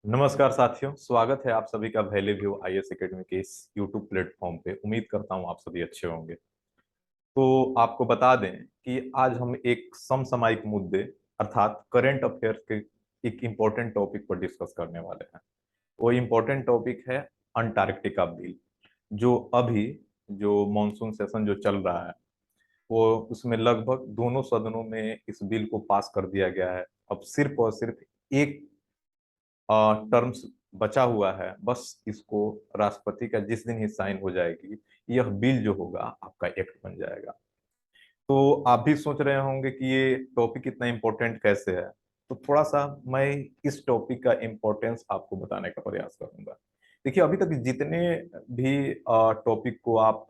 नमस्कार साथियों, स्वागत है आप सभी का वैल्यू व्यू आईएएस एकेडमी के इस यूट्यूब प्लेटफॉर्म पे। उम्मीद करता हूँ आप सभी अच्छे होंगे। तो आपको बता दें कि आज हम एक समसामयिक मुद्दे अर्थात करंट अफेयर्स के एक इम्पोर्टेंट टॉपिक पर डिस्कस करने वाले हैं। वो इम्पोर्टेंट टॉपिक है अंटार्कटिका बिल। जो अभी जो मॉनसून सेशन जो चल रहा है, वो उसमें लगभग दोनों सदनों में इस बिल को पास कर दिया गया है। अब सिर्फ और सिर्फ एक टर्म्स बचा हुआ है, बस इसको राष्ट्रपति का जिस दिन ही साइन हो जाएगी, यह बिल जो होगा आपका एक्ट बन जाएगा। तो आप भी सोच रहे होंगे कि ये टॉपिक इतना इम्पोर्टेंट कैसे है। तो थोड़ा सा मैं इस टॉपिक का इम्पोर्टेंस आपको बताने का प्रयास करूंगा। देखिए, अभी तक जितने भी टॉपिक को आप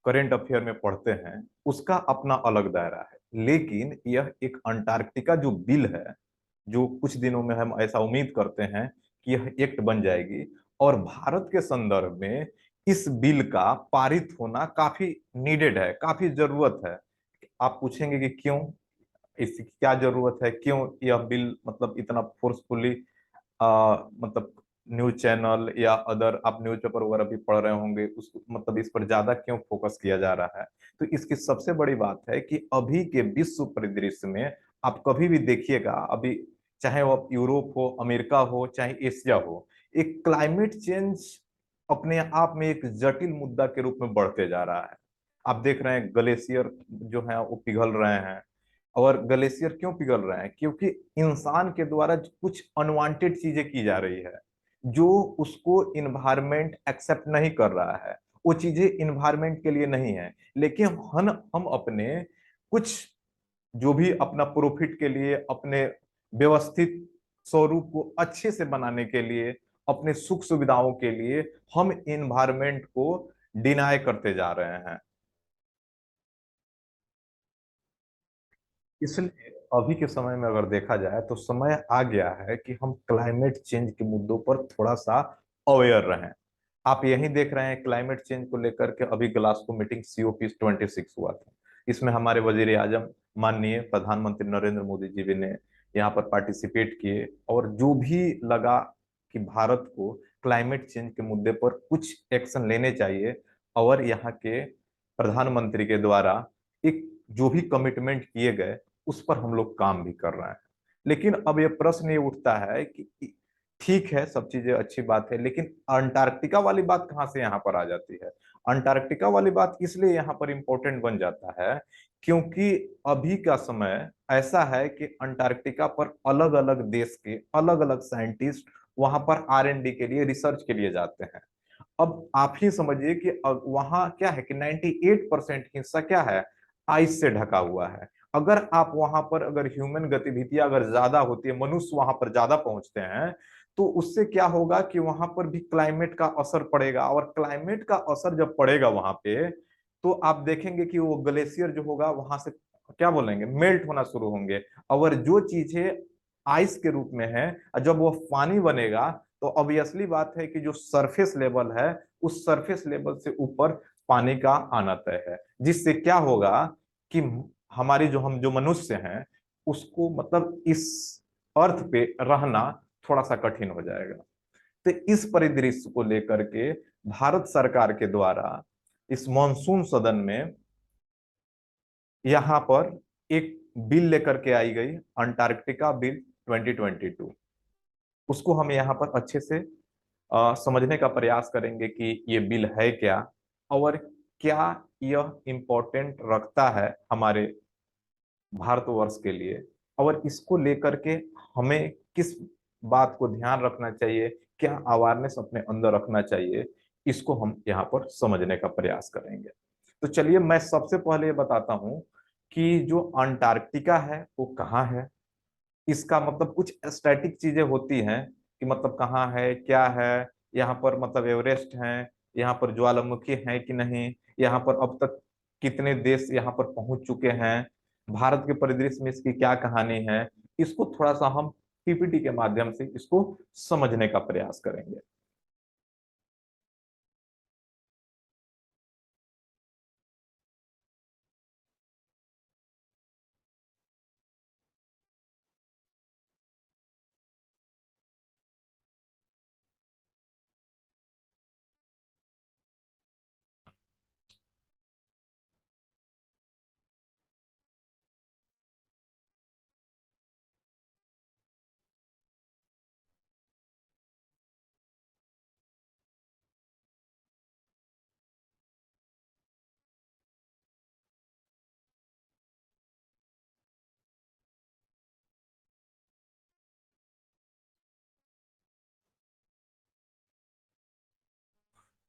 करंट अफेयर में पढ़ते हैं, उसका अपना अलग दायरा है, लेकिन यह एक अंटार्कटिका जो बिल है, जो कुछ दिनों में हम ऐसा उम्मीद करते हैं कि यह एक्ट बन जाएगी। और भारत के संदर्भ में इस बिल का पारित होना काफी नीडेड है, काफी जरूरत है। आप पूछेंगे कि क्यों, इसकी क्या जरूरत है, क्यों यह बिल मतलब इतना फोर्सफुली मतलब न्यूज चैनल या अदर आप न्यूज़पेपर वगैरह भी पढ़ रहे होंगे, उस मतलब इस पर ज्यादा क्यों फोकस किया जा रहा है। तो इसकी सबसे बड़ी बात है कि अभी के विश्व परिदृश्य में आप कभी भी देखिएगा, अभी चाहे वो अब यूरोप हो, अमेरिका हो, चाहे एशिया हो, एक क्लाइमेट चेंज अपने आप में एक जटिल मुद्दा के रूप में बढ़ते जा रहा है। आप देख रहे हैं ग्लेशियर जो है वो पिघल रहे हैं। और ग्लेशियर क्यों पिघल रहे हैं? क्योंकि इंसान के द्वारा कुछ अनवांटेड चीजें की जा रही है, जो उसको इन्वायरमेंट एक्सेप्ट नहीं कर रहा है। वो चीजें इन्वायरमेंट के लिए नहीं है, लेकिन हम अपने कुछ जो भी अपना प्रॉफिट के लिए, अपने व्यवस्थित स्वरूप को अच्छे से बनाने के लिए, अपने सुख सुविधाओं के लिए हम इन्वायरमेंट को डिनाय करते जा रहे हैं। इसलिए अभी के समय में अगर देखा जाए तो समय आ गया है कि हम क्लाइमेट चेंज के मुद्दों पर थोड़ा सा अवेयर रहें। आप यही देख रहे हैं, क्लाइमेट चेंज को लेकर के अभी ग्लासगो मीटिंग COP26 हुआ था। इसमें हमारे वजीर आजम माननीय प्रधानमंत्री नरेंद्र मोदी जी भी ने यहाँ पर पार्टिसिपेट किए। और जो भी लगा कि भारत को क्लाइमेट चेंज के मुद्दे पर कुछ एक्शन लेने चाहिए, और यहाँ के प्रधानमंत्री के द्वारा एक जो भी कमिटमेंट किए गए, उस पर हम लोग काम भी कर रहे हैं। लेकिन अब ये प्रश्न ये उठता है कि ठीक है, सब चीजें अच्छी बात है, लेकिन अंटार्कटिका वाली बात कहाँ से यहाँ पर आ जाती है? अंटार्कटिका वाली बात इसलिए यहाँ पर इंपॉर्टेंट बन जाता है क्योंकि अभी का समय ऐसा है कि अंटार्कटिका पर अलग अलग देश के अलग अलग साइंटिस्ट वहां पर R&D के लिए, रिसर्च के लिए जाते हैं। अब आप ही समझिए कि वहां क्या है कि 98% हिस्सा क्या है, आइस से ढका हुआ है। अगर आप वहां पर अगर ह्यूमन गतिविधियां अगर ज्यादा होती है, मनुष्य वहां पर ज्यादा पहुंचते हैं, तो उससे क्या होगा कि वहां पर भी क्लाइमेट का असर पड़ेगा। और क्लाइमेट का असर जब पड़ेगा वहां पे, तो आप देखेंगे कि वो ग्लेशियर जो होगा वहां से क्या बोलेंगे, मेल्ट होना शुरू होंगे। और जो चीजें आइस के रूप में है, जब वो पानी बनेगा, तो ऑब्वियसली बात है कि जो सरफेस लेवल है, उस सरफेस लेवल से ऊपर पानी का आना तय है। जिससे क्या होगा कि हमारी जो जो मनुष्य हैं, उसको मतलब इस अर्थ पे रहना थोड़ा सा कठिन हो जाएगा। तो इस परिदृश्य को लेकर के भारत सरकार के द्वारा इस मॉनसून सदन में यहाँ पर एक बिल लेकर के आई गई, अंटार्कटिका बिल 2022। उसको हम यहाँ पर अच्छे से समझने का प्रयास करेंगे कि ये बिल है क्या, और क्या यह इम्पोर्टेंट रखता है हमारे भारतवर्ष के लिए, और इसको लेकर के हमें किस बात को ध्यान रखना चाहिए, क्या अवेयरनेस अपने अंदर रखना चाहिए, इसको हम यहाँ पर समझने का प्रयास करेंगे। तो चलिए, मैं सबसे पहले ये बताता हूँ कि जो अंटार्कटिका है वो कहाँ है। इसका मतलब कुछ स्टैटिक चीजें होती हैं कि मतलब कहाँ है, क्या है, यहाँ पर मतलब एवरेस्ट है, यहाँ पर ज्वालामुखी है कि नहीं, यहाँ पर अब तक कितने देश यहाँ पर पहुंच चुके हैं, भारत के परिदृश्य में इसकी क्या कहानी है। इसको थोड़ा सा हम PPT के माध्यम से इसको समझने का प्रयास करेंगे।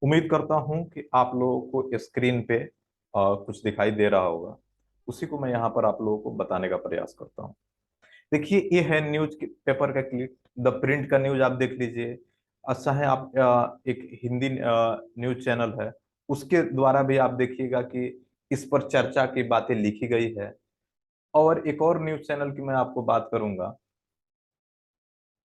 उम्मीद करता हूं कि आप लोगों को स्क्रीन पे कुछ दिखाई दे रहा होगा, उसी को मैं यहाँ पर आप लोगों को बताने का प्रयास करता हूँ। देखिए, ये है न्यूज पेपर का क्लिप। द प्रिंट का न्यूज आप देख लीजिए। अच्छा है, आप एक हिंदी न्यूज चैनल है, उसके द्वारा भी आप देखिएगा कि इस पर चर्चा की बातें लिखी गई है। और एक और न्यूज चैनल की मैं आपको बात करूंगा,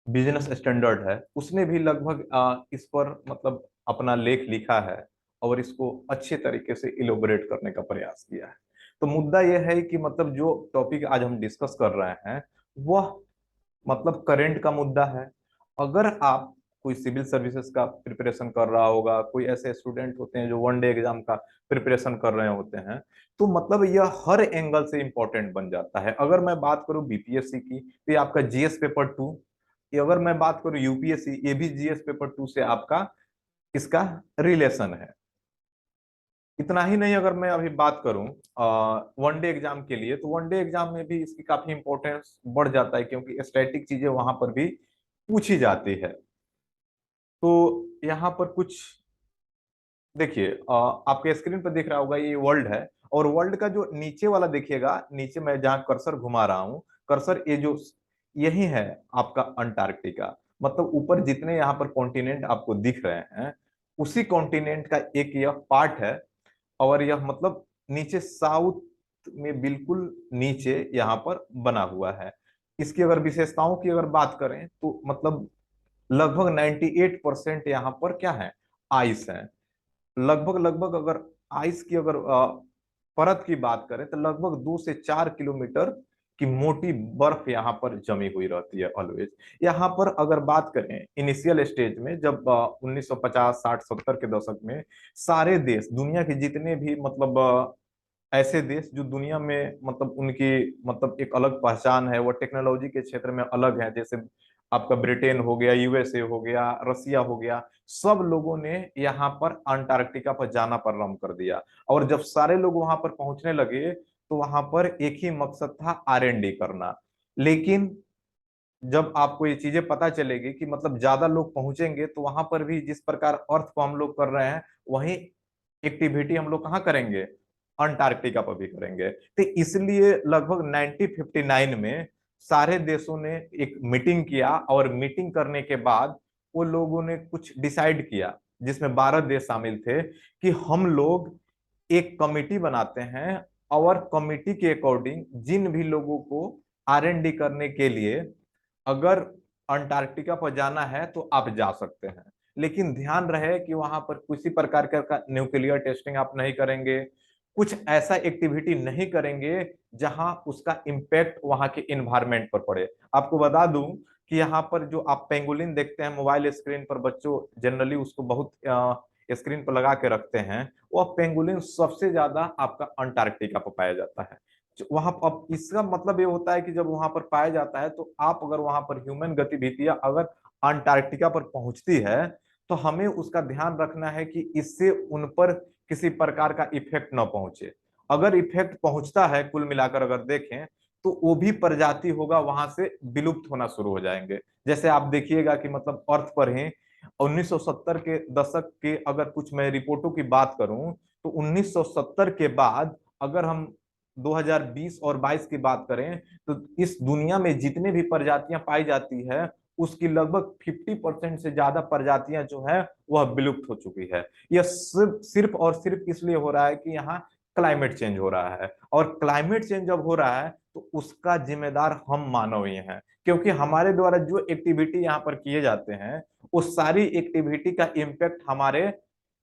बिजनेस स्टैंडर्ड है, उसने भी लगभग इस पर मतलब अपना लेख लिखा है और इसको अच्छे तरीके से इलोबरेट करने का प्रयास किया है। तो मुद्दा यह है कि मतलब जो टॉपिक आज हम डिस्कस कर रहे हैं वह मतलब करंट का मुद्दा है। अगर आप कोई सिविल सर्विसेज का प्रिपरेशन कर रहा होगा, कोई ऐसे स्टूडेंट होते हैं जो वन डे एग्जाम का प्रिपरेशन कर रहे होते हैं, तो मतलब यह हर एंगल से इंपॉर्टेंट बन जाता है। अगर मैं बात करूं बीपीएससी की, तो ये आपका जीएस पेपर 2। ये अगर मैं बात करूं यूपीएससी, ये भी जीएस पेपर 2 से आपका इसका रिलेशन है। इतना ही नहीं, अगर मैं अभी बात करूं वनडे एग्जाम के लिए, तो वनडे एग्जाम में भी इसकी काफी इंपॉर्टेंस बढ़ जाता है, क्योंकि स्टैटिक चीजें वहां पर भी पूछी जाती है। तो यहाँ पर कुछ देखिए, आपके स्क्रीन पर दिख रहा होगा, ये वर्ल्ड है। और वर्ल्ड का जो नीचे वाला देखिएगा, नीचे मैं जहाँ कर्सर घुमा रहा हूँ, कर्सर ये जो यही है आपका अंटार्कटिका। मतलब ऊपर जितने यहाँ पर कॉन्टिनेंट आपको दिख रहे हैं, उसी कॉन्टिनेंट का एक यह पार्ट है। और यह मतलब नीचे साउथ में बिल्कुल नीचे यहाँ पर बना हुआ है। इसकी अगर विशेषताओं की अगर बात करें, तो मतलब लगभग 98% यहाँ पर क्या है, आइस है। लगभग लगभग अगर आइस की अगर परत की बात करें, तो लगभग 2 से 4 किलोमीटर की मोटी बर्फ यहाँ पर जमी हुई रहती है ऑलवेज। यहाँ पर अगर बात करें इनिशियल स्टेज में, जब 1950 60 70 के दशक में सारे देश, दुनिया के जितने भी मतलब ऐसे देश जो दुनिया में मतलब उनकी मतलब एक अलग पहचान है, वो टेक्नोलॉजी के क्षेत्र में अलग है, जैसे आपका ब्रिटेन हो गया, यूएसए हो गया, रसिया हो गया, सब लोगों ने यहाँ पर अंटार्कटिका पर जाना प्रारंभ कर दिया। और जब सारे लोग वहां पर पहुंचने लगे, तो वहां पर एक ही मकसद था, आर एंड डी करना। लेकिन जब आपको ये चीजें पता चलेगी कि मतलब ज्यादा लोग पहुंचेंगे, तो वहां पर भी जिस प्रकार अर्थ को हम लोग कर रहे हैं, वही एक्टिविटी हम लोग कहाँ करेंगे, अंटार्कटिका पर भी करेंगे। तो इसलिए लगभग 1959 में सारे देशों ने एक मीटिंग किया, और मीटिंग करने के बाद वो लोगों ने कुछ डिसाइड किया, जिसमें 12 देश शामिल थे, कि हम लोग एक कमिटी बनाते हैं, और कमिटी के अकॉर्डिंग जिन भी लोगों को आर एंड डी करने के लिए अगर अंटार्कटिका पर जाना है, तो आप जा सकते हैं। लेकिन ध्यान रहे कि वहां पर किसी प्रकार का न्यूक्लियर टेस्टिंग आप नहीं करेंगे, कुछ ऐसा एक्टिविटी नहीं करेंगे जहां उसका इम्पैक्ट वहां के इन्वायरमेंट पर पड़े। आपको बता दूं कि यहाँ पर जो आप पेंगुलिन देखते हैं मोबाइल स्क्रीन पर, बच्चों जनरली उसको बहुत स्क्रीन पर लगा के रखते हैं, वह पेंगुलिन सबसे ज्यादा आपका अंटार्कटिका पर पाया जाता है। वहां अब इसका मतलब ये होता है कि जब वहां पर पाया जाता है, तो आप अगर वहां पर ह्यूमन गतिविधियां अगर अंटार्कटिका पर पहुंचती है, तो हमें उसका ध्यान रखना है कि इससे उन पर किसी प्रकार का इफेक्ट न पहुंचे। अगर इफेक्ट पहुंचता है, कुल मिलाकर अगर देखें, तो वो भी प्रजाति होगा वहां से विलुप्त होना शुरू हो जाएंगे। जैसे आप देखिएगा कि मतलब अर्थ पर ही 1970 के दशक के अगर कुछ मैं रिपोर्टों की बात करूं, तो 1970 के बाद अगर हम 2020 और 22 की बात करें, तो इस दुनिया में जितने भी प्रजातियां पाई जाती है, उसकी लगभग 50% से ज्यादा प्रजातियां जो है वह विलुप्त हो चुकी है। यह सिर्फ सिर्फ और सिर्फ इसलिए हो रहा है कि यहाँ क्लाइमेट चेंज हो रहा है। और क्लाइमेट चेंज जब हो रहा है, तो उसका जिम्मेदार हम मानव ही हैं, क्योंकि हमारे द्वारा जो एक्टिविटी यहाँ पर किए जाते हैं, उस सारी एक्टिविटी का इम्पैक्ट हमारे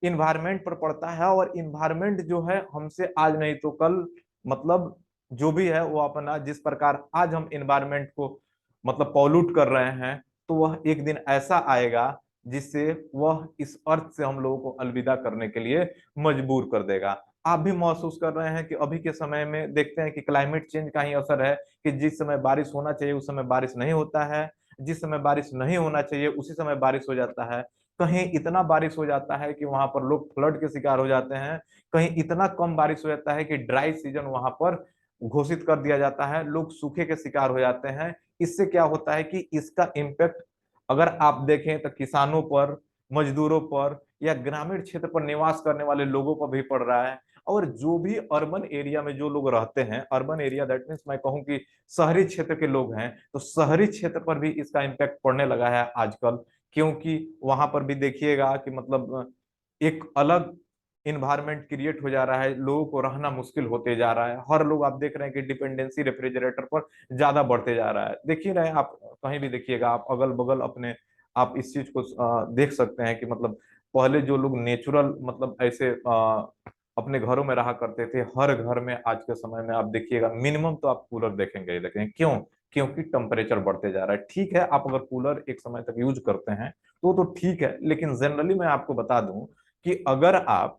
इन्वायरमेंट पर पड़ता है। और इन्वायरमेंट जो है हमसे आज नहीं तो कल मतलब जो भी है वो अपना, जिस प्रकार आज हम इन्वायरमेंट को मतलब पॉल्यूट कर रहे हैं, तो वह एक दिन ऐसा आएगा जिससे वह इस अर्थ से हम लोगों को अलविदा करने के लिए मजबूर कर देगा। आप भी महसूस कर रहे हैं कि अभी के समय में देखते हैं कि क्लाइमेट चेंज का ही असर है, कि जिस समय बारिश होना चाहिए उस समय बारिश नहीं होता है, जिस समय बारिश नहीं होना चाहिए उसी समय बारिश हो जाता है। कहीं इतना बारिश हो जाता है कि वहां पर लोग फ्लड के शिकार हो जाते हैं, कहीं इतना कम बारिश हो जाता है कि ड्राई सीजन वहां पर घोषित कर दिया जाता है, लोग सूखे के शिकार हो जाते हैं। इससे क्या होता है कि इसका इम्पैक्ट अगर आप देखें तो किसानों पर, मजदूरों पर, या ग्रामीण क्षेत्र पर निवास करने वाले लोगों पर भी पड़ रहा है, और जो भी अर्बन एरिया में जो लोग रहते हैं, अर्बन एरिया दैट मीन्स मैं कहूँ कि शहरी क्षेत्र के लोग हैं, तो शहरी क्षेत्र पर भी इसका इम्पैक्ट पड़ने लगा है आजकल। क्योंकि वहां पर भी देखिएगा कि मतलब एक अलग इन्वायरमेंट क्रिएट हो जा रहा है, लोगों को रहना मुश्किल होते जा रहा है। हर लोग आप देख रहे हैं कि डिपेंडेंसी रेफ्रिजरेटर पर ज्यादा बढ़ते जा रहा है। देखिए रहे आप, कहीं भी देखिएगा आप, अगल बगल अपने आप इस चीज को देख सकते हैं कि मतलब पहले जो लोग नेचुरल मतलब ऐसे अपने घरों में रहा करते थे, हर घर में आज के समय में आप देखिएगा मिनिमम तो आप कूलर देखेंगे ही देखेंगे। क्यों? क्योंकि टेम्परेचर बढ़ते जा रहा है। ठीक है, आप अगर कूलर एक समय तक यूज करते हैं तो ठीक है, लेकिन जनरली मैं आपको बता दूं कि अगर आप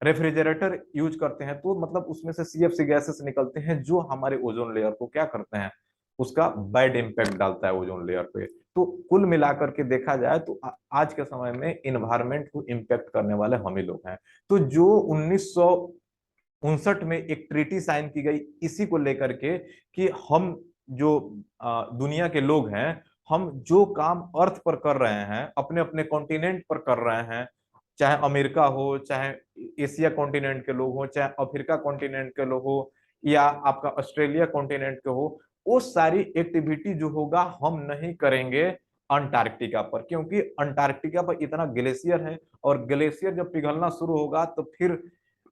रेफ्रिजरेटर यूज करते हैं तो मतलब उसमें से सीएफसी गैसेस निकलते हैं जो हमारे ओजोन लेयर को क्या करते हैं, उसका बैड इम्पैक्ट डालता है ओजोन लेयर पे। तो कुल मिलाकर के देखा जाए तो आज के समय में इन्वायरमेंट को इम्पैक्ट करने वाले हम ही लोग हैं। तो जो 1959 में एक ट्रीटी साइन की गई इसी को लेकर के कि हम जो दुनिया के लोग हैं, हम जो काम अर्थ पर कर रहे हैं, अपने अपने कॉन्टिनेंट पर कर रहे हैं, चाहे अमेरिका हो, चाहे एशिया कॉन्टिनेंट के लोग हो, चाहे अफ्रीका कॉन्टिनेंट के लोग हो, या आपका ऑस्ट्रेलिया कॉन्टिनेंट के हो, वो सारी एक्टिविटी जो होगा हम नहीं करेंगे अंटार्कटिका पर। क्योंकि अंटार्कटिका पर इतना ग्लेशियर है, और ग्लेशियर जब पिघलना शुरू होगा तो फिर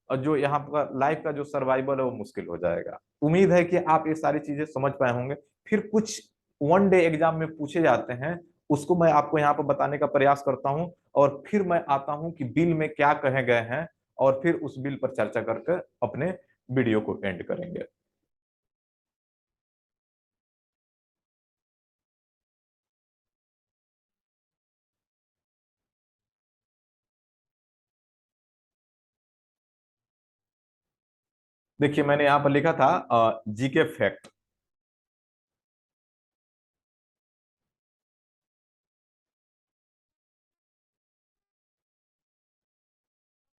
जो यहाँ पर लाइफ का जो सर्वाइवल है वो मुश्किल हो जाएगा। उम्मीद है कि आप ये सारी चीजें समझ पाए होंगे। फिर कुछ वन डे एग्जाम में पूछे जाते हैं, उसको मैं आपको यहाँ पर बताने का प्रयास करता हूँ, और फिर मैं आता हूँ कि बिल में क्या कहे गए हैं, और फिर उस बिल पर चर्चा करके अपने वीडियो को एंड करेंगे। देखिए मैंने यहाँ पर लिखा था जीके फैक्ट।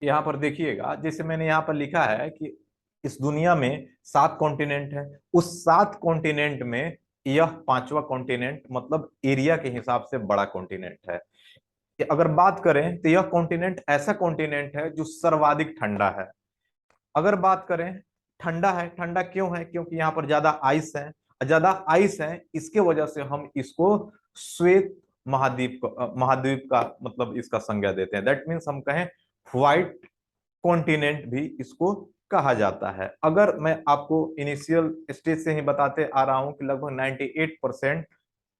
यहाँ पर देखिएगा, जैसे मैंने यहाँ पर लिखा है कि इस दुनिया में 7 कॉन्टिनेंट है, उस 7 कॉन्टिनेंट में यह पांचवा कॉन्टिनेंट मतलब एरिया के हिसाब से बड़ा कॉन्टिनेंट है। कि अगर बात करें तो यह कॉन्टिनेंट ऐसा कॉन्टिनेंट है जो सर्वाधिक ठंडा है। अगर बात करें, ठंडा है, ठंडा क्यों है? क्योंकि यहाँ पर ज्यादा आइस है, ज्यादा आइस है, इसके वजह से हम इसको श्वेत महाद्वीप का मतलब इसका संज्ञा देते हैं। दैट मीन्स हम कहें व्हाइट कॉन्टिनेंट भी इसको कहा जाता है। अगर मैं आपको इनिशियल स्टेज से ही बताते आ रहा हूं कि लगभग 98%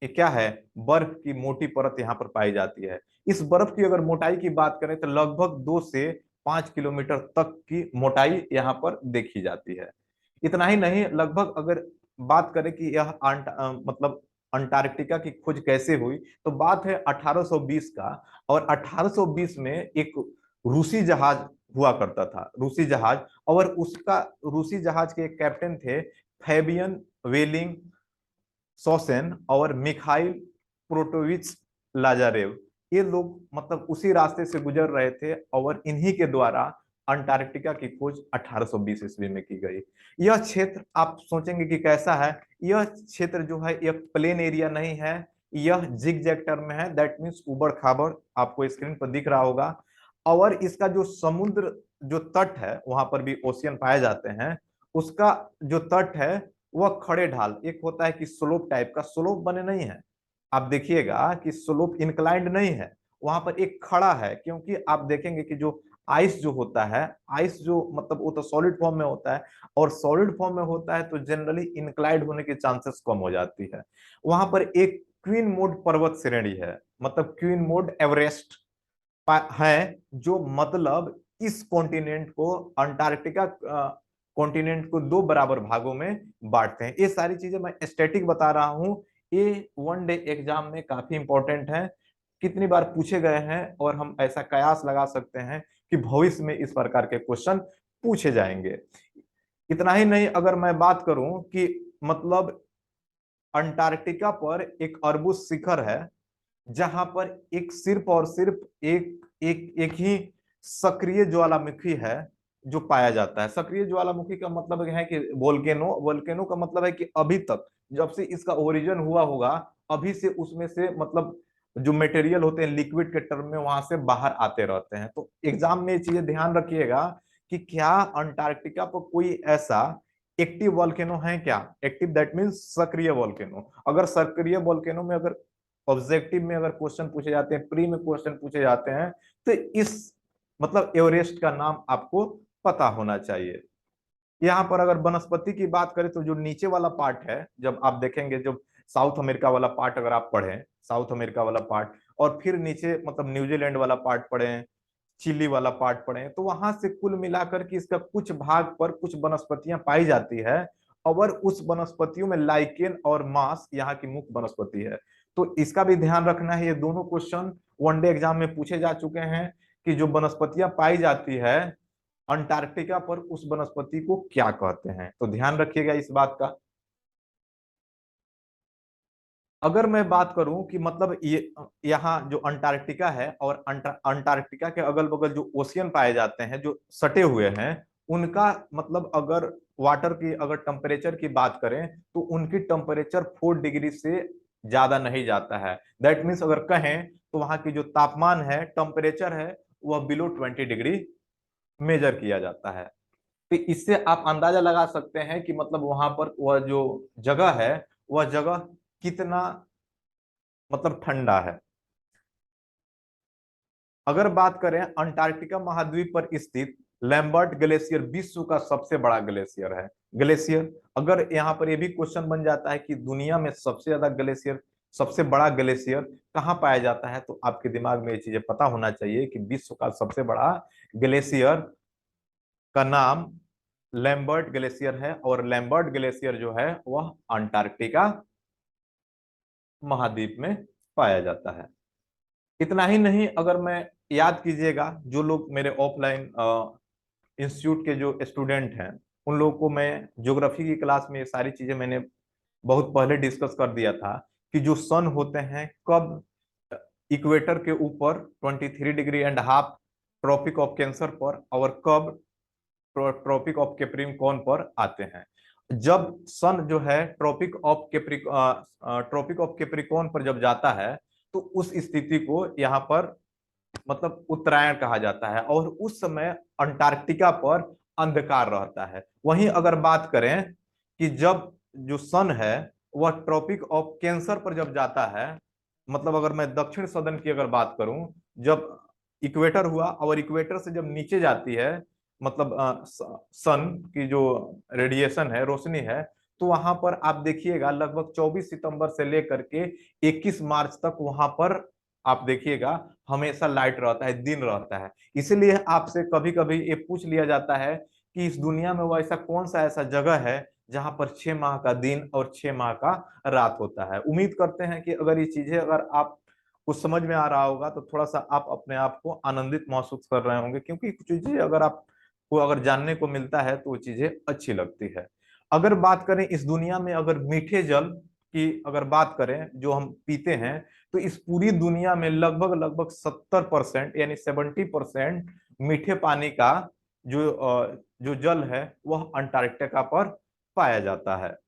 ये क्या है, बर्फ की मोटी परत यहाँ पर पाई जाती है। इस बर्फ की अगर मोटाई की बात करें तो लगभग 2 से 5 किलोमीटर तक की मोटाई यहाँ पर देखी जाती है। इतना ही नहीं, लगभग अगर बात करें कि यह मतलब अंटार्कटिका की खोज कैसे हुई, तो बात है 1820 का। और 1820 में एक रूसी जहाज हुआ करता था, रूसी जहाज, और उसका रूसी जहाज के एक कैप्टन थे फैबियन वेलिंग सोसेन और मिखाइल प्रोटोविच लाजारेव। ये लोग मतलब उसी रास्ते से गुजर रहे थे, और इन्हीं के द्वारा अंटार्कटिका की खोज 1820 ईस्वी में की गई। यह क्षेत्र आप सोचेंगे कि कैसा है, यह क्षेत्र जो है यह प्लेन एरिया नहीं है, यह जिग जैग टर्म में है। दैट मीन्स उबड़ खाबड़, आपको स्क्रीन पर दिख रहा होगा। और इसका जो समुद्र जो तट है, वहां पर भी ओशियन पाए जाते हैं, उसका जो तट है वह खड़े ढाल, एक होता है कि स्लोप टाइप का, स्लोप बने नहीं है। आप देखिएगा कि स्लोप इंक्लाइंड नहीं है, वहां पर एक खड़ा है। क्योंकि आप देखेंगे कि जो आइस जो होता है, आइस जो मतलब वो तो सॉलिड फॉर्म में होता है, और सॉलिड फॉर्म में होता है तो जनरली इंक्लाइंड होने की चांसेस कम हो जाती है। वहां पर एक क्वीन मोड पर्वत श्रेणी है, मतलब क्वीन मोड एवरेस्ट है, जो मतलब इस कॉन्टिनेंट को, अंटार्कटिका कॉन्टिनेंट को दो बराबर भागों में बांटते हैं। ये सारी चीजें मैं स्टैटिक बता रहा हूं, ये वन डे एग्जाम में काफी इंपॉर्टेंट है, कितनी बार पूछे गए हैं, और हम ऐसा कयास लगा सकते हैं कि भविष्य में इस प्रकार के क्वेश्चन पूछे जाएंगे। इतना ही नहीं, अगर मैं बात करूं कि मतलब अंटार्कटिका पर एक अरबुस शिखर है, जहां पर एक सिर्फ और सिर्फ एक ही सक्रिय ज्वालामुखी है जो पाया जाता है। सक्रिय ज्वालामुखी का मतलब है कि वोल्केनो, वोल्केनो का मतलब है कि अभी तक जब से इसका ओरिजिन हुआ होगा, अभी से उसमें से मतलब जो मटेरियल होते हैं लिक्विड के टर्म में वहां से बाहर आते रहते हैं। तो एग्जाम में ये चीजें ध्यान रखिएगा कि क्या अंटार्कटिका पर कोई ऐसा एक्टिव वॉल्केनो है क्या। एक्टिव दैट मीन्स सक्रिय वॉल्केनो। अगर सक्रिय वॉल्केनो में अगर ऑब्जेक्टिव में अगर क्वेश्चन पूछे जाते हैं, प्री में क्वेश्चन पूछे जाते हैं, तो इस मतलब एवरेस्ट का नाम आपको पता होना चाहिए। यहाँ पर अगर वनस्पति की बात करें तो जो नीचे वाला पार्ट है, जब आप देखेंगे, जब साउथ अमेरिका वाला पार्ट अगर आप पढ़ें, साउथ अमेरिका वाला पार्ट, और फिर नीचे मतलब न्यूजीलैंड वाला पार्ट पढ़ें, चिली वाला पार्ट पढ़ें, तो वहां से कुल मिलाकर के इसका कुछ भाग पर कुछ वनस्पतियां पाई जाती है। और उस वनस्पतियों में लाइकेन और मास यहाँ की मुख्य वनस्पति है। तो इसका भी ध्यान रखना है। ये दोनों क्वेश्चन वनडे एग्जाम में पूछे जा चुके हैं कि जो वनस्पतियां पाई जाती है अंटार्कटिका पर, उस वनस्पति को क्या कहते हैं। तो ध्यान रखिएगा इस बात का। अगर मैं बात करूं कि मतलब ये यहाँ जो अंटार्कटिका है और अंटार्कटिका के अगल बगल जो ओशियन पाए जाते हैं जो सटे हुए हैं, उनका मतलब अगर वाटर की अगर टेम्परेचर की बात करें तो उनकी टेम्परेचर 4 डिग्री से ज्यादा नहीं जाता है। दैट मीन्स अगर कहें तो वहां की जो तापमान है, टेम्परेचर है, वह बिलो 20 डिग्री मेजर किया जाता है। तो इससे आप अंदाजा लगा सकते हैं कि मतलब वहां पर वह जो जगह है, वह जगह कितना मतलब ठंडा है। अगर बात करें अंटार्कटिका महाद्वीप पर स्थित लैम्बर्ट ग्लेशियर विश्व का सबसे बड़ा ग्लेशियर है। ग्लेशियर, अगर यहाँ पर यह भी क्वेश्चन बन जाता है कि दुनिया में सबसे ज्यादा ग्लेशियर, सबसे बड़ा ग्लेशियर कहाँ पाया जाता है, तो आपके दिमाग में ये चीजें पता होना चाहिए कि विश्व का सबसे बड़ा ग्लेशियर का नाम लैम्बर्ट ग्लेशियर है। और लैम्बर्ट ग्लेशियर जो है वह अंटार्कटिका महाद्वीप में पाया जाता है। इतना ही नहीं, अगर मैं याद कीजिएगा, जो लोग मेरे ऑफलाइन इंस्टीट्यूट के जो स्टूडेंट हैं, उन लोगों को मैं ज्योग्राफी की क्लास में ये सारी चीजें मैंने बहुत पहले डिस्कस कर दिया था कि जो सन होते हैं कब इक्वेटर के ऊपर 23.5 डिग्री ट्रॉपिक ऑफ कैंसर पर, और कब ट्रॉपिक ऑफ कैप्रिकॉर्न पर आते हैं। जब सन जो है ट्रॉपिक ऑफ कैप्रिकॉर्न पर जब जाता है, तो उस स्थिति को यहाँ पर मतलब उत्तरायण कहा जाता है, और उस समय अंटार्कटिका पर अंधकार रहता है। वहीं अगर बात करें कि जब जो सन है वह ट्रॉपिक ऑफ कैंसर पर जब जाता है, मतलब अगर मैं दक्षिण सदन की अगर बात करूं, जब इक्वेटर हुआ और इक्वेटर से जब नीचे जाती है, मतलब सन की जो रेडिएशन है, रोशनी है, तो वहां पर आप देखिएगा लगभग 24 सितंबर से लेकर के 21 मार्च तक वहां पर आप देखिएगा हमेशा लाइट रहता है, दिन रहता है। इसलिए आपसे कभी कभी ये पूछ लिया जाता है कि इस दुनिया में वो ऐसा कौन सा ऐसा जगह है जहां पर 6 माह का दिन और 6 माह का रात होता है। उम्मीद करते हैं कि अगर ये चीजें अगर आप कुछ समझ में आ रहा होगा तो थोड़ा सा आप अपने आप को आनंदित महसूस कर रहे होंगे, क्योंकि कुछ चीजें अगर आपको अगर जानने को मिलता है तो वो चीजें अच्छी लगती है। अगर बात करें इस दुनिया में अगर मीठे जल की अगर बात करें जो हम पीते हैं, तो इस पूरी दुनिया में लगभग लगभग 70% यानी 70% मीठे पानी का जो जल है वह अंटार्कटिका पर पाया जाता है।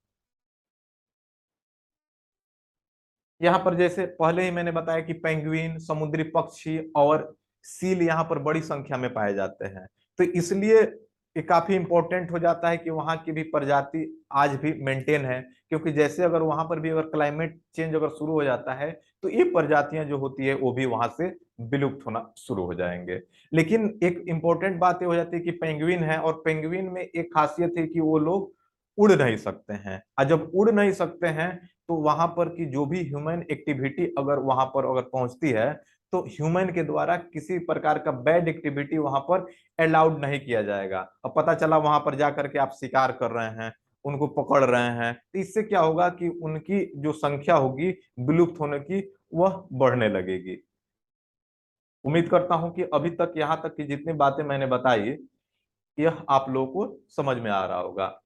यहाँ पर जैसे पहले ही मैंने बताया कि पेंगुइन, समुद्री पक्षी और सील यहाँ पर बड़ी संख्या में पाए जाते हैं। तो इसलिए ये काफी इंपॉर्टेंट हो जाता है कि वहाँ की भी प्रजाति आज भी मेंटेन है, क्योंकि जैसे अगर वहां पर भी अगर क्लाइमेट चेंज अगर शुरू हो जाता है तो ये प्रजातियां जो होती है वो भी वहां से विलुप्त होना शुरू हो जाएंगे। लेकिन एक इंपॉर्टेंट बात ये हो जाती है कि पेंगुइन है, और पेंगुइन में एक खासियत है कि वो लोग उड़ नहीं सकते हैं। और जब उड़ नहीं सकते हैं तो वहां पर की जो भी ह्यूमन एक्टिविटी अगर वहां पर अगर पहुंचती है, तो ह्यूमन के द्वारा किसी प्रकार का बैड एक्टिविटी वहां पर अलाउड नहीं किया जाएगा। अब पता चला वहां पर जाकर के आप शिकार कर रहे हैं, उनको पकड़ रहे हैं, तो इससे क्या होगा कि उनकी जो संख्या होगी विलुप्त होने की, वह बढ़ने लगेगी। उम्मीद करता हूं कि अभी तक यहाँ तक की जितनी बातें मैंने बताई, यह आप लोगों को समझ में आ रहा होगा।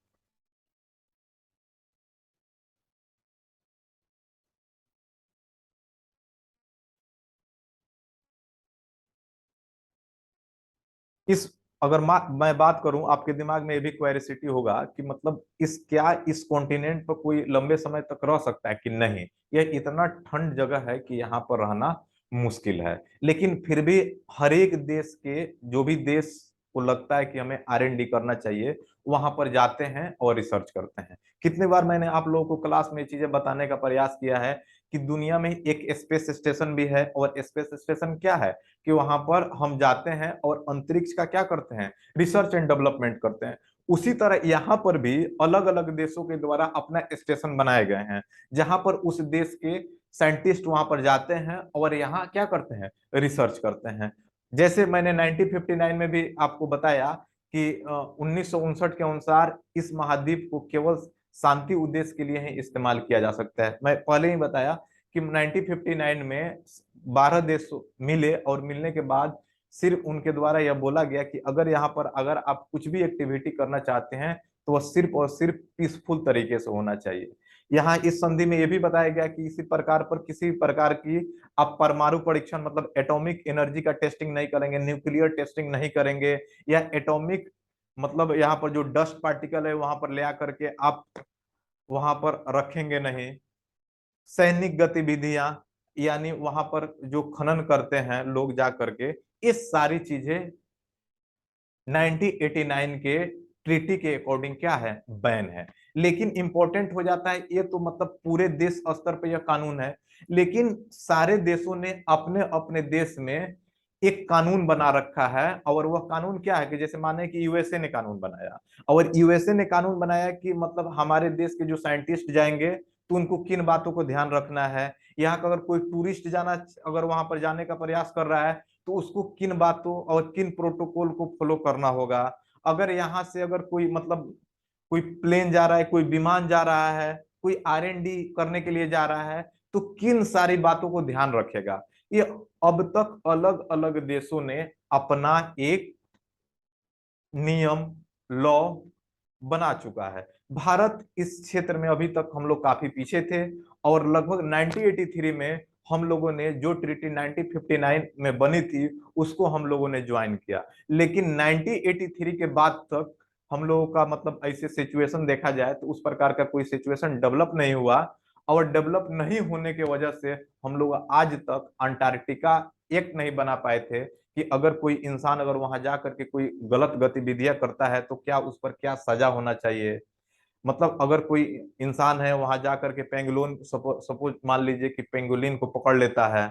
इस अगर मैं बात करूं, आपके दिमाग में ये भी क्वेरिसिटी होगा कि मतलब इस कॉन्टिनेंट पर कोई लंबे समय तक रह सकता है कि नहीं। यह इतना ठंड जगह है कि यहाँ पर रहना मुश्किल है। लेकिन फिर भी हर एक देश के, जो भी देश को लगता है कि हमें R&D करना चाहिए, वहां पर जाते हैं और रिसर्च करते हैं। कितनी बार मैंने आप लोगों को क्लास में ये चीजें बताने का प्रयास किया है कि दुनिया में एक स्पेस स्टेशन भी है, और स्पेस स्टेशन क्या है कि वहां पर हम जाते हैं और अंतरिक्ष का क्या करते हैं, रिसर्च एंड डेवलपमेंट करते हैं। उसी तरह यहाँ पर भी अलग अलग देशों के द्वारा अपना स्टेशन बनाए गए हैं, जहां पर उस देश के साइंटिस्ट वहां पर जाते हैं और यहाँ क्या करते हैं, रिसर्च करते हैं। जैसे मैंने 1959 में भी आपको बताया कि 1959 के अनुसार इस महाद्वीप को केवल शांति उद्देश्य के लिए ही इस्तेमाल किया जा सकता है। मैं पहले ही बताया कि 1959 में 12 देश मिले, और मिलने के बाद सिर्फ उनके द्वारा यह बोला गया कि अगर यहाँ पर अगर आप कुछ भी एक्टिविटी करना चाहते हैं तो वह सिर्फ और सिर्फ पीसफुल तरीके से होना चाहिए। यहाँ इस संधि में यह भी बताया गया कि इसी प्रकार पर किसी प्रकार की आप परमाणु परीक्षण मतलब एटॉमिक एनर्जी का टेस्टिंग नहीं करेंगे, न्यूक्लियर टेस्टिंग नहीं करेंगे, या एटॉमिक मतलब यहाँ पर जो डस्ट पार्टिकल है वहां पर ले आकर के आप वहां पर रखेंगे नहीं। सैनिक गतिविधियां, यानी वहां पर जो खनन करते हैं लोग जा करके, ये सारी चीजें 1989 के ट्रीटी के अकॉर्डिंग क्या है, बैन है। लेकिन इंपॉर्टेंट हो जाता है ये तो मतलब पूरे देश स्तर पर यह कानून है, लेकिन सारे देशों ने अपने अपने देश में एक कानून बना रखा है। और वह कानून क्या है कि जैसे माने कि यूएसए ने कानून बनाया, और यूएसए ने कानून बनाया कि मतलब हमारे देश के जो साइंटिस्ट जाएंगे तो उनको किन बातों को ध्यान रखना है। यहाँ का अगर कोई टूरिस्ट जाना, अगर वहां पर जाने का प्रयास कर रहा है तो उसको किन बातों और किन प्रोटोकॉल को फॉलो करना होगा। अगर यहाँ से अगर कोई मतलब कोई प्लेन जा रहा है, कोई विमान जा रहा है, कोई R&D करने के लिए जा रहा है, तो किन सारी बातों को ध्यान रखेगा। ये अब तक अलग अलग देशों ने अपना एक नियम, लॉ बना चुका है। भारत इस क्षेत्र में अभी तक हम लोग काफी पीछे थे, और लगभग 1983 में हम लोगों ने जो ट्रीटी 1959 में बनी थी उसको हम लोगों ने ज्वाइन किया। लेकिन 1983 के बाद तक हम लोगों का मतलब ऐसे सिचुएशन देखा जाए तो उस प्रकार का कोई सिचुएशन डेवलप नहीं हुआ। और डेवलप नहीं होने की वजह से हम लोग आज तक अंटार्कटिका एक्ट नहीं बना पाए थे कि अगर कोई इंसान अगर वहां जा करके कोई गलत गतिविधियां करता है तो क्या उस पर क्या सजा होना चाहिए। मतलब अगर कोई इंसान है वहां जा करके पेंगुलिन, सपोज मान लीजिए कि पेंगुलिन को पकड़ लेता है,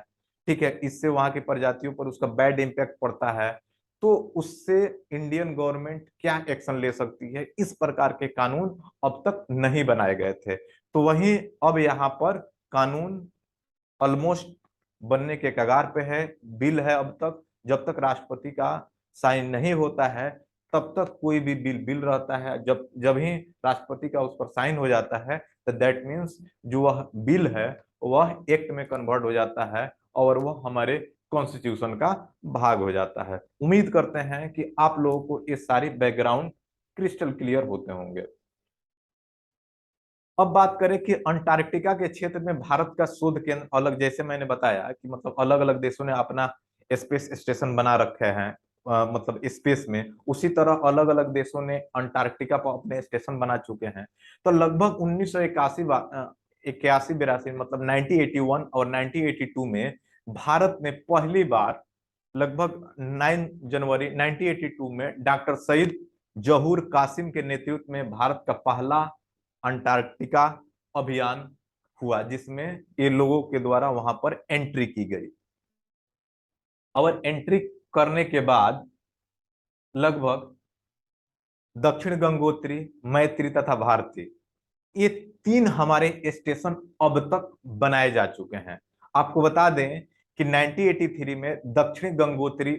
ठीक है, इससे वहां की प्रजातियों पर उसका बैड इम्पैक्ट पड़ता है, तो उससे इंडियन गवर्नमेंट क्या एक्शन ले सकती है, इस प्रकार के कानून अब तक नहीं बनाए गए थे। तो वहीं अब यहाँ पर कानून ऑलमोस्ट बनने के कगार पे है। बिल है अब तक, जब तक राष्ट्रपति का साइन नहीं होता है तब तक कोई भी बिल बिल रहता है। जब जब ही राष्ट्रपति का उस पर साइन हो जाता है तो दैट मीन्स जो वह बिल है वह एक्ट में कन्वर्ट हो जाता है, और वह हमारे कॉन्स्टिट्यूशन का भाग हो जाता है। उम्मीद करते हैं कि आप लोगों को ये सारी बैकग्राउंड क्रिस्टल क्लियर होते होंगे। अब बात करें कि अंटार्कटिका के क्षेत्र में भारत का शोध केंद्र अलग, जैसे मैंने बताया कि मतलब अलग अलग देशों ने अपना स्पेस स्टेशन बना रखे हैं, मतलब स्पेस में, उसी तरह अलग अलग देशों ने अंटार्कटिका पर अपने स्टेशन बना चुके हैं। तो लगभग 1981 81 82 मतलब 1981 और 1982 में भारत ने पहली बार लगभग 9 जनवरी 1982 में डॉक्टर सईद जहूर कासिम के नेतृत्व में भारत का पहला अंटार्कटिका अभियान हुआ, जिसमें ये लोगों के द्वारा वहां पर एंट्री की गई। और एंट्री करने के बाद लगभग दक्षिण गंगोत्री, मैत्री तथा भारती, ये तीन हमारे स्टेशन अब तक बनाए जा चुके हैं। आपको बता दें कि 1983 में दक्षिण गंगोत्री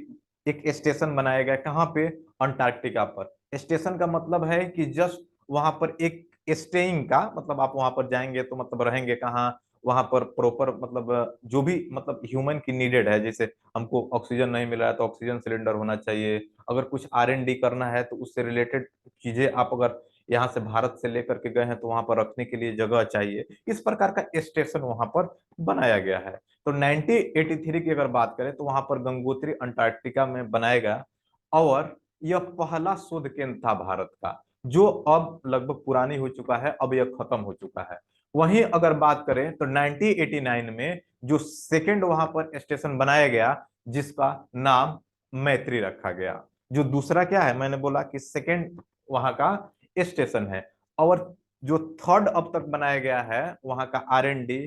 एक स्टेशन बनाया गया, कहाँ पे, अंटार्कटिका पर। स्टेशन का मतलब है कि जस्ट वहां पर एक स्टेइंग का मतलब आप वहां पर जाएंगे तो मतलब रहेंगे कहाँ, वहां पर प्रॉपर मतलब जो भी मतलब ह्यूमन की नीडेड है, जैसे हमको ऑक्सीजन नहीं मिला है तो ऑक्सीजन सिलेंडर होना चाहिए, अगर कुछ R&D करना है तो उससे रिलेटेड चीजें आप अगर यहाँ से भारत से लेकर के गए हैं तो वहां पर रखने के लिए जगह चाहिए। इस प्रकार का स्टेशन वहां पर बनाया गया है। तो 1983 की अगर बात करें तो वहां पर गंगोत्री अंटार्कटिका में बनाया गया। और यह पहला शोध केंद्र था भारत का, जो अब लगभग पुरानी हो चुका है, अब यह खत्म हो चुका है। वहीं अगर बात करें तो 1989 में जो सेकंड वहां पर स्टेशन बनाया गया, जिसका नाम मैत्री रखा गया। जो दूसरा क्या है, मैंने बोला कि सेकंड वहां का स्टेशन है। और जो थर्ड अब तक बनाया गया है वहां का R&D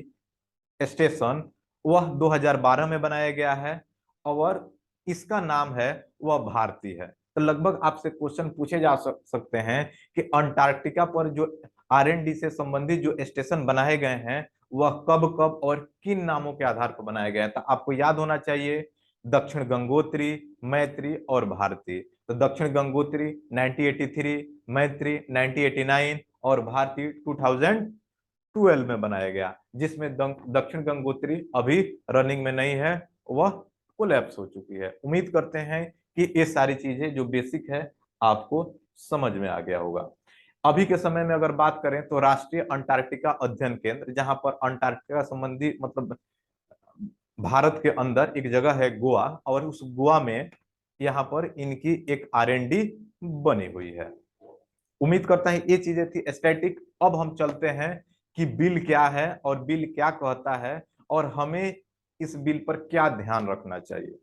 स्टेशन, वह 2012 में बनाया गया है, और इसका नाम है वह भारती है। तो लगभग आपसे क्वेश्चन पूछे जा सकते हैं कि अंटार्कटिका पर जो R&D से संबंधित जो स्टेशन बनाए गए हैं, वह कब कब और किन नामों के आधार पर बनाए गए हैं। तो आपको याद होना चाहिए, दक्षिण गंगोत्री, मैत्री और भारती। तो दक्षिण गंगोत्री 1983, मैत्री 1989 और भारती 2012 में बनाया गया, जिसमें दक्षिण गंगोत्री अभी रनिंग में नहीं है, वह कोलैप्स हो चुकी है। उम्मीद करते हैं कि ये सारी चीजें जो बेसिक है आपको समझ में आ गया होगा। अभी के समय में अगर बात करें तो राष्ट्रीय अंटार्कटिका अध्ययन केंद्र, जहां पर अंटार्कटिका संबंधी मतलब भारत के अंदर एक जगह है गोवा, और उस गोवा में यहाँ पर इनकी एक R&D बनी हुई है। उम्मीद करता है ये चीजें थी स्टैटिक। अब हम चलते हैं कि बिल क्या है और बिल क्या कहता है, और हमें इस बिल पर क्या ध्यान रखना चाहिए।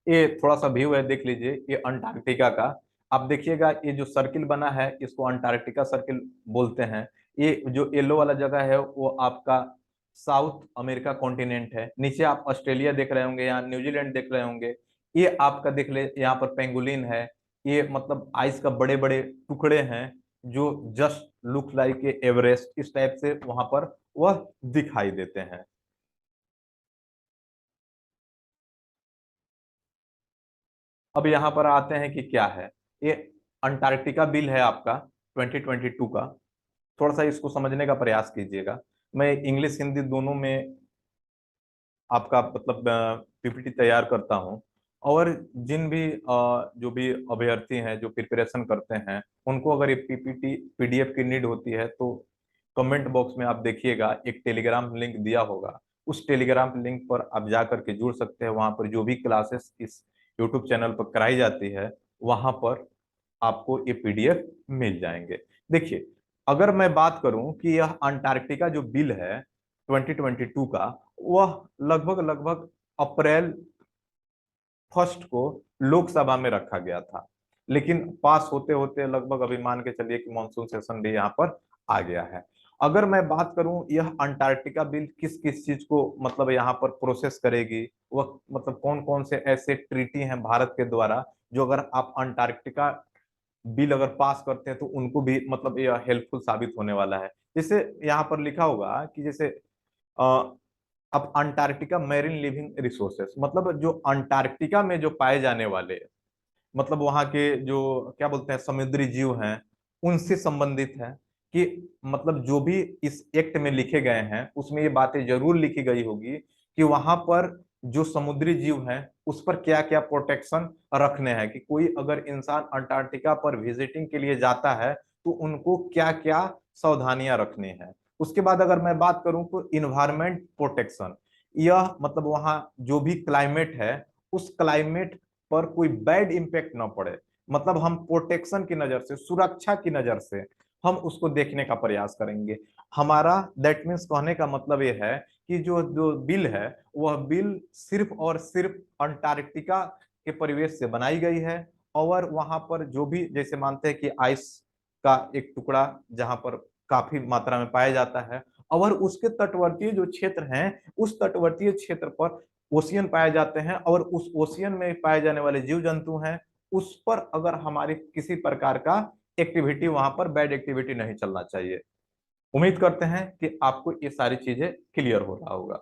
ये थोड़ा सा व्यू है, देख लीजिए, ये अंटार्कटिका का। आप देखिएगा, ये जो सर्किल बना है इसको अंटार्कटिका सर्किल बोलते हैं। ये जो येलो वाला जगह है वो आपका साउथ अमेरिका कॉन्टिनेंट है। नीचे आप ऑस्ट्रेलिया देख रहे होंगे, यहाँ न्यूजीलैंड देख रहे होंगे। ये आपका देख ले, यहाँ पर पेंगुलिन है। ये मतलब आइस का बड़े बड़े टुकड़े हैं, जो जस्ट लुक लाइक एवरेस्ट, इस टाइप से वहां पर वह दिखाई देते हैं। अब यहाँ पर आते हैं कि क्या है ये। अंटार्कटिका बिल है आपका 2022 का। थोड़ा सा इसको समझने का प्रयास कीजिएगा। मैं इंग्लिश हिंदी दोनों में आपका मतलब PPT तैयार करता हूँ। और जिन भी जो भी अभ्यर्थी हैं जो प्रिपरेशन करते हैं, उनको अगर ये PPT PDF की नीड होती है तो कमेंट बॉक्स में आप देखिएगा, एक टेलीग्राम लिंक दिया होगा। उस टेलीग्राम लिंक पर आप जा करके जुड़ सकते हैं। वहां पर जो भी क्लासेस इस यूट्यूब चैनल पर कराई जाती है, वहां पर आपको ये PDF मिल जाएंगे। देखिए, अगर मैं बात करूं कि यह अंटार्कटिका जो बिल है 2022 का, वह लगभग लगभग अप्रैल 1 को लोकसभा में रखा गया था, लेकिन पास होते होते लगभग अभी मान के चलिए कि मानसून सेशन भी यहाँ पर आ गया है। अगर मैं बात करूं यह अंटार्कटिका बिल किस किस चीज को मतलब यहाँ पर प्रोसेस करेगी, वह मतलब कौन कौन से ऐसे ट्रीटी हैं भारत के द्वारा, जो अगर आप अंटार्कटिका बिल अगर पास करते हैं तो उनको भी मतलब यह हेल्पफुल साबित होने वाला है। जैसे यहाँ पर लिखा होगा कि जैसे अब अंटार्कटिका मैरिन लिविंग रिसोर्सेस, मतलब जो अंटार्कटिका में जो पाए जाने वाले मतलब वहाँ के जो क्या बोलते हैं समुद्री जीव हैं, उनसे संबंधित है। कि मतलब जो भी इस एक्ट में लिखे गए हैं उसमें ये बातें जरूर लिखी गई होगी कि वहां पर जो समुद्री जीव हैं उस पर क्या क्या प्रोटेक्शन रखने हैं, कि कोई अगर इंसान अंटार्कटिका पर विजिटिंग के लिए जाता है तो उनको क्या क्या सावधानियां रखनी है। उसके बाद अगर मैं बात करूं तो इन्वायरमेंट प्रोटेक्शन, यह मतलब वहाँ जो भी क्लाइमेट है उस क्लाइमेट पर कोई बैड इम्पैक्ट ना पड़े, मतलब हम प्रोटेक्शन की नजर से, सुरक्षा की नजर से हम उसको देखने का प्रयास करेंगे। हमारा दैट मीन्स कहने का मतलब ये है कि जो जो बिल है वह बिल सिर्फ और सिर्फ अंटार्कटिका के परिवेश से बनाई गई है। और वहां पर जो भी जैसे मानते हैं कि आइस का एक टुकड़ा जहां पर काफी मात्रा में पाया जाता है, और उसके तटवर्तीय जो क्षेत्र हैं उस तटवर्तीय क्षेत्र पर ओशियन पाए जाते हैं, और उस ओशियन में पाए जाने वाले जीव जंतु हैं, उस पर अगर हमारी किसी प्रकार का एक्टिविटी, वहां पर बैड एक्टिविटी नहीं चलना चाहिए। उम्मीद करते हैं कि आपको ये सारी चीजें क्लियर हो रहा होगा।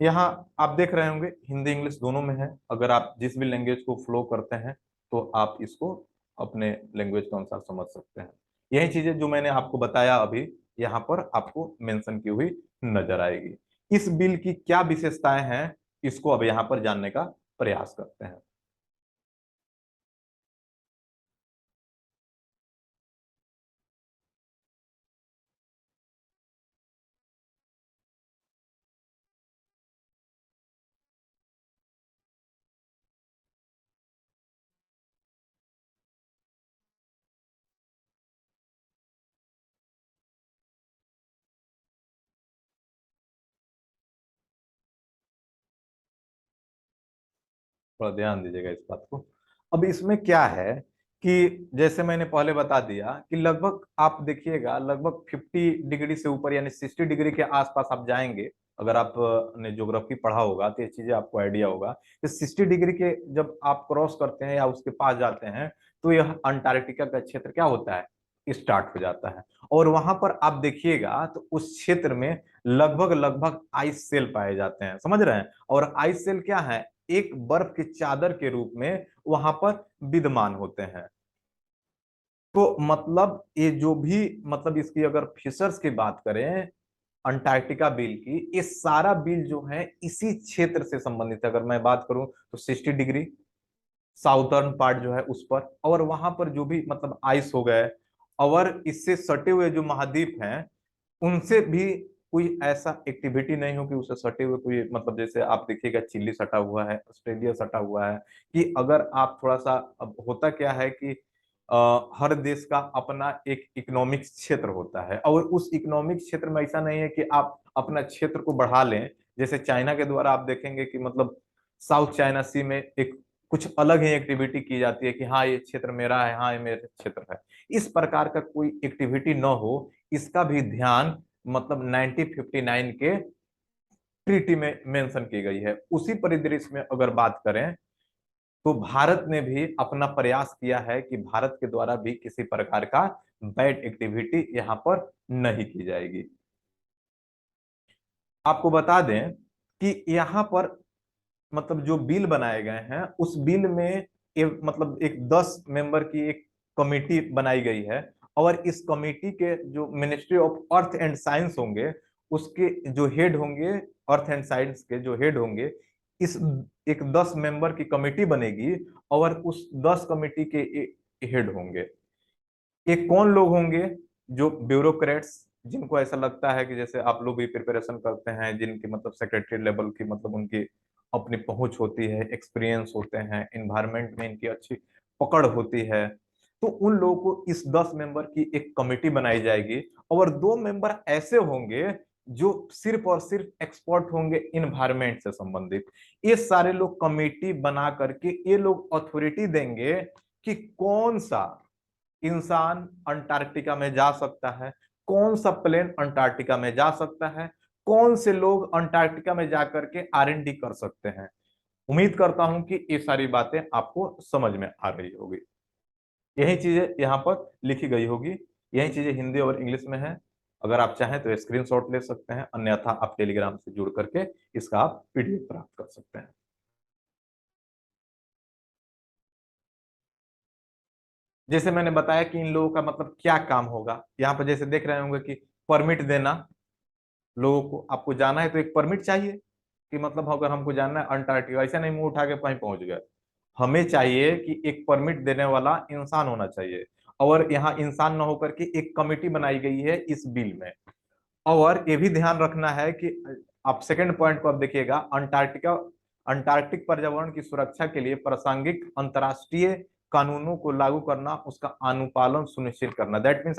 यहाँ आप देख रहे होंगे हिंदी इंग्लिश दोनों में है। अगर आप जिस भी लैंग्वेज को फ्लो करते हैं तो आप इसको अपने लैंग्वेज के अनुसार समझ सकते हैं। यही चीजें जो मैंने आपको बताया अभी यहाँ पर आपको मेंशन की हुई नजर आएगी। इस बिल की क्या विशेषताएं हैं, इसको अब यहाँ पर जानने का प्रयास करते हैं। थोड़ा ध्यान दीजिएगा इस बात को। अब इसमें क्या है कि जैसे मैंने पहले बता दिया कि लगभग आप देखिएगा लगभग 50 डिग्री से ऊपर यानी 60 डिग्री के आसपास आप जाएंगे। अगर आप ने ज्योग्राफी पढ़ा होगा तो ये चीजें आपको आइडिया होगा कि 60 डिग्री के जब आप क्रॉस करते हैं या उसके पास जाते हैं तो यह अंटार्कटिका का क्षेत्र क्या होता है, स्टार्ट हो जाता है। और वहां पर आप देखिएगा तो उस क्षेत्र में लगभग लगभग आइस सेल पाए जाते हैं, समझ रहे हैं। और आइस सेल क्या है, एक बर्फ की चादर के रूप में वहां पर विद्यमान होते हैं। तो मतलब ये जो भी मतलब इसकी अगर फिशर्स की बात करें अंटार्कटिका बिल की, ये सारा बिल जो है इसी क्षेत्र से संबंधित है। अगर मैं बात करूं तो 60 डिग्री साउथर्न पार्ट जो है उस पर, और वहां पर जो भी मतलब आइस हो गए, और इससे सटे हुए जो महाद्वीप हैं उनसे भी कोई ऐसा एक्टिविटी नहीं हो कि उसे सटे हुए कोई मतलब जैसे आप देखिएगा चिल्ली सटा हुआ है, ऑस्ट्रेलिया सटा हुआ है। कि अगर आप थोड़ा सा, अब होता क्या है कि हर देश का अपना एक इकोनॉमिक क्षेत्र होता है, और उस इकोनॉमिक क्षेत्र में ऐसा नहीं है कि आप अपना क्षेत्र को बढ़ा लें। जैसे चाइना के द्वारा आप देखेंगे कि मतलब साउथ चाइना सी में एक कुछ अलग ही एक्टिविटी की जाती है कि हाँ ये क्षेत्र मेरा है, हाँ ये मेरा क्षेत्र है। इस प्रकार का कोई एक्टिविटी न हो, इसका भी ध्यान मतलब 1959 के ट्रीटी में मेंशन की गई है। उसी परिदृश्य में अगर बात करें तो भारत ने भी अपना प्रयास किया है कि भारत के द्वारा भी किसी प्रकार का बैड एक्टिविटी यहाँ पर नहीं की जाएगी। आपको बता दें कि यहाँ पर मतलब जो बिल बनाए गए हैं उस बिल में मतलब एक 10 मेंबर की एक कमेटी बनाई गई है। और इस कमेटी के जो ministry of earth and science होंगे उसके जो हेड होंगे, अर्थ एंड साइंस के जो हेड होंगे, इस एक 10 मेंबर की कमेटी बनेगी। और उस 10 कमेटी के हेड होंगे, ये कौन लोग होंगे, जो ब्यूरोक्रेट्स, जिनको ऐसा लगता है कि जैसे आप लोग भी प्रिपरेशन करते हैं, जिनकी मतलब सेक्रेटरी लेवल की मतलब उनकी अपनी पहुंच होती है, एक्सपीरियंस होते हैं, इन्वायरमेंट में इनकी अच्छी पकड़ होती है। तो उन लोगों को इस 10 मेंबर की एक कमेटी बनाई जाएगी। और 2 मेंबर ऐसे होंगे जो सिर्फ और सिर्फ एक्सपर्ट होंगे इन्वायरमेंट से संबंधित। ये सारे लोग कमेटी बना करके ये लोग अथॉरिटी देंगे कि कौन सा इंसान अंटार्कटिका में जा सकता है, कौन सा प्लेन अंटार्कटिका में जा सकता है, कौन से लोग अंटार्कटिका में जाकर के R&D कर सकते हैं। उम्मीद करता हूं कि ये सारी बातें आपको समझ में आ रही होगी। यही चीजें यहाँ पर लिखी गई होगी, यही चीजें हिंदी और इंग्लिश में है। अगर आप चाहें तो स्क्रीनशॉट ले सकते हैं, अन्यथा आप टेलीग्राम से जुड़ करके इसका आप PDF प्राप्त कर सकते हैं। जैसे मैंने बताया कि इन लोगों का मतलब क्या काम होगा, यहाँ पर जैसे देख रहे होंगे कि परमिट देना। लोगों को आपको जाना है तो एक परमिट चाहिए कि मतलब अगर हमको जाना है अंटार्कटिका, ऐसा नहीं मुंह उठा के वहीं पहुंच गए। हमें चाहिए कि एक परमिट देने वाला इंसान होना चाहिए। और यहाँ इंसान न होकर के एक कमेटी बनाई गई है इस बिल में। और ये भी ध्यान रखना है कि आप सेकंड पॉइंट को आप देखिएगा, अंटार्कटिका अंटार्कटिक पर्यावरण की सुरक्षा के लिए प्रासंगिक अंतर्राष्ट्रीय कानूनों को लागू करना, उसका अनुपालन सुनिश्चित करना। दैट मीन्स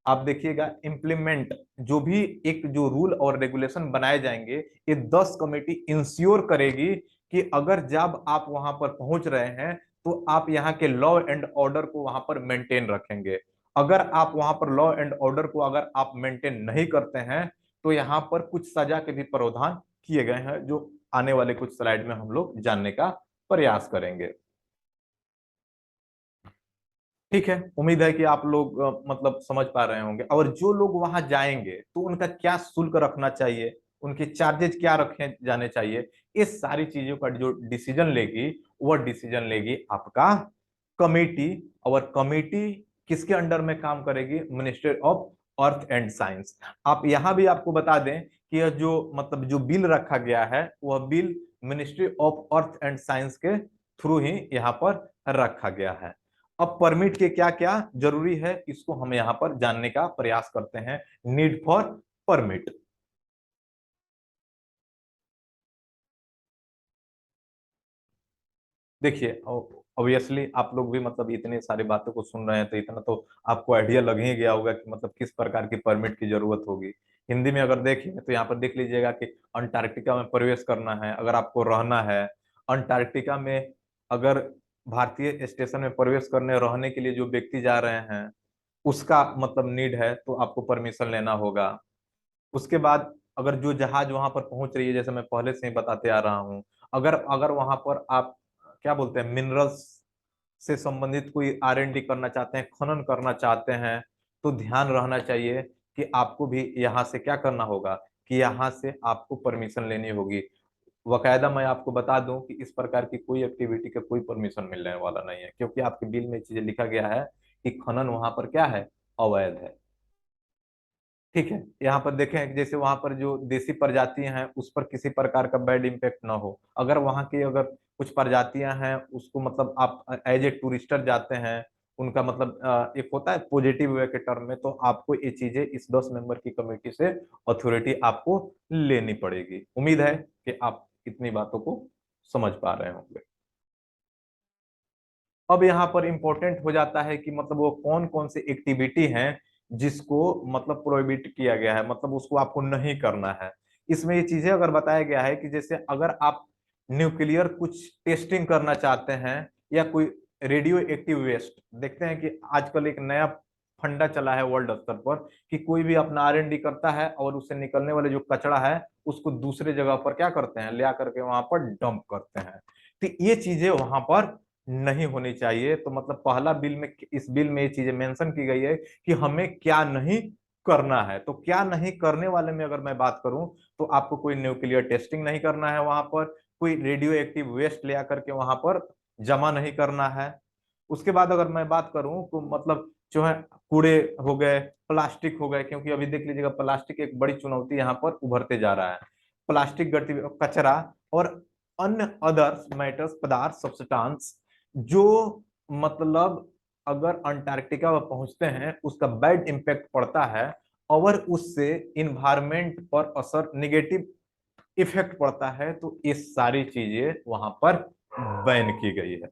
आप देखिएगा इम्प्लीमेंट जो भी एक जो रूल और रेगुलेशन बनाए जाएंगे, ये 10 कमेटी इंश्योर करेगी कि अगर जब आप वहां पर पहुंच रहे हैं तो आप यहाँ के लॉ एंड ऑर्डर को वहां पर मेंटेन रखेंगे। अगर आप वहां पर लॉ एंड ऑर्डर को अगर आप मेंटेन नहीं करते हैं तो यहाँ पर कुछ सजा के भी प्रावधान किए गए हैं, जो आने वाले कुछ स्लाइड में हम लोग जानने का प्रयास करेंगे। ठीक है, उम्मीद है कि आप लोग मतलब समझ पा रहे होंगे। और जो लोग वहां जाएंगे तो उनका क्या शुल्क रखना चाहिए, उनके चार्जेस क्या रखे जाने चाहिए, इस सारी चीजों का जो डिसीजन लेगी, वह डिसीजन लेगी आपका कमेटी। और कमेटी किसके अंडर में काम करेगी? Ministry of earth and science. आप यहां भी आपको बता दें कि यह जो मतलब जो बिल रखा गया है वह bill ministry of earth and science के थ्रू ही यहाँ पर रखा गया है। अब परमिट के क्या क्या जरूरी है इसको हम यहाँ पर जानने का प्रयास करते हैं। Need for permit. देखिए ऑब्वियसली आप लोग भी मतलब इतने सारी बातों को सुन रहे हैं तो इतना तो आपको आइडिया लग ही गया होगा कि मतलब किस प्रकार की परमिट की जरूरत होगी। हिंदी में अगर देखें तो यहाँ पर देख लीजिएगा कि अंटार्कटिका में प्रवेश करना है अगर आपको रहना है। अंटार्कटिका में अगर भारतीय स्टेशन में प्रवेश करने रहने के लिए जो व्यक्ति जा रहे हैं उसका मतलब नीड है तो आपको परमिशन लेना होगा। उसके बाद अगर जो जहाज वहां पर पहुंच रही है जैसे मैं पहले से ही बताते आ रहा हूँ, अगर अगर वहां पर आप क्या बोलते हैं मिनरल्स से संबंधित कोई R&D करना चाहते हैं, खनन करना चाहते हैं, तो ध्यान रहना चाहिए कि आपको भी यहाँ से क्या करना होगा कि यहाँ से आपको परमिशन लेनी होगी। वकायदा मैं आपको बता दूं कि इस प्रकार की कोई एक्टिविटी का कोई परमिशन मिलने वाला नहीं है क्योंकि आपके बिल में चीजें लिखा गया है कि खनन वहां पर क्या है? अवैध है। ठीक है, यहाँ पर देखें जैसे वहां पर जो देसी प्रजातियां हैं उस पर किसी प्रकार का बैड इम्पैक्ट ना हो। अगर वहां की अगर कुछ प्रजातियां हैं उसको मतलब आप एज ए टूरिस्टर जाते हैं, उनका मतलब एक होता है पॉजिटिव वे के टर्म में, तो आपको ये चीजें इस 10 मेंबर की कमेटी से अथॉरिटी आपको लेनी पड़ेगी। उम्मीद है कि आप इतनी बातों को समझ पा रहे होंगे। अब यहाँ पर इंपॉर्टेंट हो जाता है कि मतलब वो कौन कौन सी एक्टिविटी हैं जिसको मतलब प्रोहिबिट किया गया है, मतलब उसको आपको नहीं करना है। इसमें ये चीजें अगर बताया गया है कि जैसे अगर आप न्यूक्लियर कुछ टेस्टिंग करना चाहते हैं या कोई रेडियो एक्टिव वेस्ट, देखते हैं कि आजकल एक नया फंडा चला है वर्ल्ड स्तर पर कि कोई भी अपना R&D करता है और उससे निकलने वाले जो कचरा है उसको दूसरे जगह पर क्या करते हैं, ले आकर के वहां पर डंप करते हैं। तो ये चीजें वहां पर नहीं होनी चाहिए। तो मतलब पहला बिल में इस बिल में ये चीजें मेंशन की गई है कि हमें क्या नहीं करना है। तो क्या नहीं करने वाले में अगर मैं बात करूं तो आपको कोई न्यूक्लियर टेस्टिंग नहीं करना है वहां पर, कोई रेडियो एक्टिव वेस्ट ले आकर के वहां पर जमा नहीं करना है। उसके बाद अगर मैं बात करूं तो मतलब जो है कूड़े हो गए, प्लास्टिक हो गए, क्योंकि अभी देख लीजिएगा प्लास्टिक एक बड़ी चुनौती यहाँ पर उभरते जा रहा है। प्लास्टिक गति कचरा और अन्य अदर्स मैटर्स पदार्थ सब्सटेंस जो मतलब अगर अंटार्कटिका में पहुंचते हैं उसका बैड इम्पैक्ट पड़ता है और उससे इन्वायरमेंट पर असर निगेटिव इफेक्ट पड़ता है, तो ये सारी चीजें वहां पर बैन की गई है।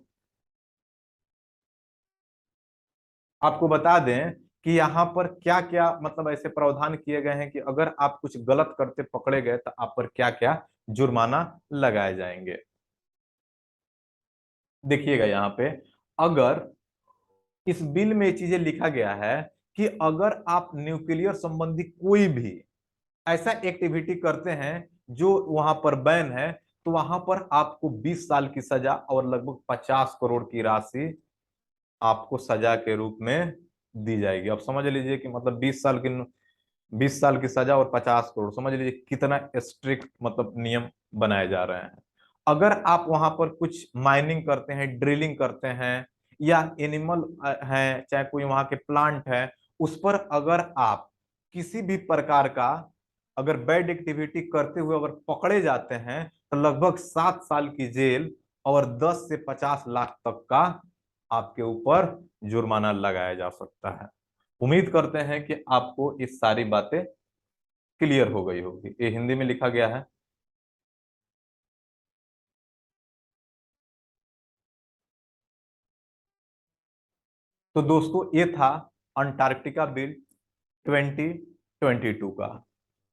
आपको बता दें कि यहाँ पर क्या क्या मतलब ऐसे प्रावधान किए गए हैं कि अगर आप कुछ गलत करते पकड़े गए तो आप पर क्या क्या जुर्माना लगाए जाएंगे। देखिएगा यहाँ पे अगर इस बिल में ये चीजें लिखा गया है कि अगर आप न्यूक्लियर संबंधी कोई भी ऐसा एक्टिविटी करते हैं जो वहां पर बैन है तो वहां पर आपको 20 साल की सजा और लगभग 50 करोड़ की राशि आपको सजा के रूप में दी जाएगी। अब समझ लीजिए कि मतलब 20 साल की सजा और 50 करोड़, समझ लीजिए कितना स्ट्रिक्ट मतलब नियम बनाए जा रहे हैं। अगर आप वहां पर कुछ माइनिंग करते हैं, ड्रिलिंग करते हैं या एनिमल हैं, चाहे कोई वहां के प्लांट है, उस पर अगर आप किसी भी प्रकार का अगर बैड एक्टिविटी करते हुए अगर पकड़े जाते हैं तो लगभग 7 साल की जेल और 10 से 50 लाख तक का आपके ऊपर जुर्माना लगाया जा सकता है। उम्मीद करते हैं कि आपको ये सारी बातें क्लियर हो गई होगी। ये हिंदी में लिखा गया है। तो दोस्तों ये था अंटार्कटिका बिल 2022 का।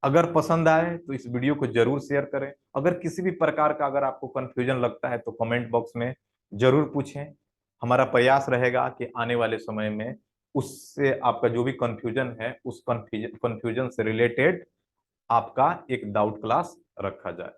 अगर पसंद आए तो इस वीडियो को जरूर शेयर करें। अगर किसी भी प्रकार का अगर आपको कंफ्यूजन लगता है तो कमेंट बॉक्स में जरूर पूछें। हमारा प्रयास रहेगा कि आने वाले समय में उससे आपका जो भी कंफ्यूजन है उस कंफ्यूजन से रिलेटेड आपका एक डाउट क्लास रखा जाए।